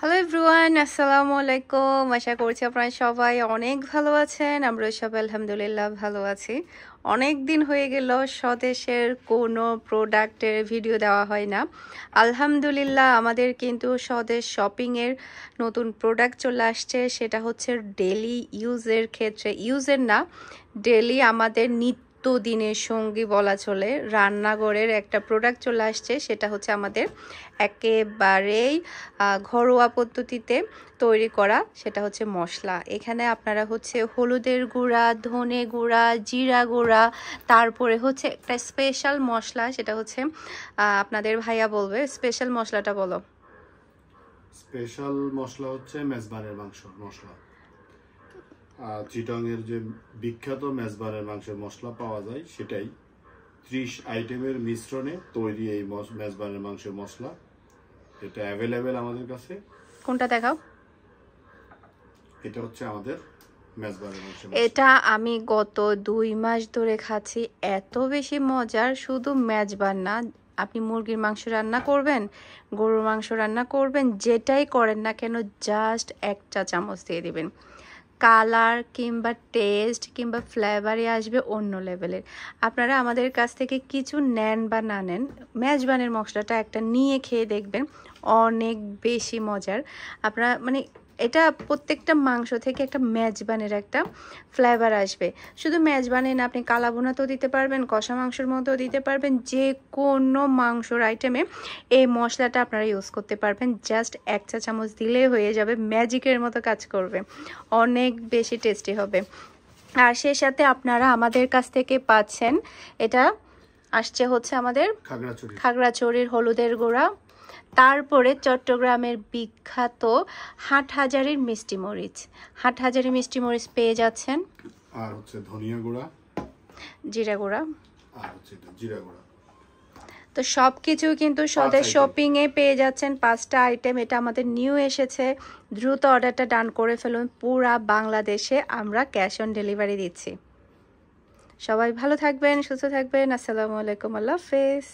Hello everyone, আসসালামু আলাইকুম। আশা করছি আপনারা সবাই অনেক ভালো আছেন। আমরা সবাই আলহামদুলিল্লাহ ভালো আছি। অনেক দিন হয়ে গেল স্বদেশের কোনো প্রোডাক্টের ভিডিও দেওয়া হয় না। আলহামদুলিল্লাহ আমাদের কিন্তু স্বদেশ শপিংয়ের নতুন প্রোডাক্ট চলে আসছে। সেটা হচ্ছে ডেলি ইউজের ক্ষেত্রে, ইউজের না, ডেলি আমাদের দিনের সঙ্গী বলা চলে রান্নাঘরের একটা প্রোডাক্ট চলে আসছে। সেটা হচ্ছে আমাদের একেবারেই ঘরোয়া পদ্ধতিতে তৈরি করা, সেটা হচ্ছে মশলা। এখানে আপনারা হচ্ছে হলুদের গুঁড়া, ধনে গুঁড়া, জিরা গুঁড়া, তারপরে হচ্ছে একটা স্পেশাল মশলা, সেটা হচ্ছে আপনাদের ভাইয়া বলবে। স্পেশাল মশলাটা বলো। স্পেশাল মশলা হচ্ছে মেজবানের মাংস মশলা। চিটাংয়ের যে বিখ্যাত মেজবানের মাংসের মশলা পাওয়া যায়, সেটাই 30 আইটেমের মিশ্রণে তৈরি এই মেজবানের মাংসের মশলা। এটা অ্যাভেলেবেল আমাদের কাছে। কোনটা দেখাও? এটা হচ্ছে আমাদের মেজবানের মাংস। এটা আমি গত 2 মাস ধরে খাচ্ছি, এত বেশি মজার। শুধু মেজবান না, আপনি মুরগির মাংস রান্না করবেন, গরুর মাংস রান্না করবেন, যেটাই করেন না কেন জাস্ট 1 চা চামচ দিয়ে দিবেন। কালার কিংবা টেস্ট কিংবা ফ্লেভারে আসবে অন্য লেভেলের। আপনারা আমাদের কাছ থেকে কিছু নেন বা না নেন, মেজবানের মশলাটা একটা নিয়ে খেয়ে দেখবেন, অনেক বেশি মজার। আপনারা মানে এটা প্রত্যেকটা মাংস থেকে একটা মেজবানের একটা ফ্লেভার আসবে। শুধু মেজবানে না, আপনি কালাভুনাতেও দিতে পারবেন, কষা মাংসের মধ্যেও দিতে পারবেন, যে কোনো মাংসর আইটেমে এই মশলাটা আপনারা ইউজ করতে পারবেন। জাস্ট 1 চা চামচ দিলেই হয়ে যাবে, ম্যাজিকের মতো কাজ করবে, অনেক বেশি টেস্টি হবে। আর সেই সাথে আপনারা আমাদের কাছ থেকে পাচ্ছেন, এটা আসছে হচ্ছে আমাদের খাগড়াছড়ির হলুদের গুঁড়া, তারপরে চট্টগ্রামের বিখ্যাত হাটহাজারীর মিষ্টি মরিচ। হাটহাজারী মিষ্টি মরিচ পেয়ে যাচ্ছেন, আর হচ্ছে ধনিয়া গুঁড়া, জিরা গুঁড়া, আর হচ্ছে জিরা গুঁড়া। তো সব কিছু কিন্তু স্বদেশ শপিংয়ে পেয়ে যাচ্ছেন, 5টা আইটেম। এটা আমাদের নিউ এসেছে, দ্রুত অর্ডারটা ডান করে ফেলুন। পুরা বাংলাদেশে আমরা ক্যাশ অন ডেলিভারি দিচ্ছি। সবাই ভালো থাকবেন, সুস্থ থাকবেন। আসসালামু আলাইকুম, আল্লাহ হাফেজ।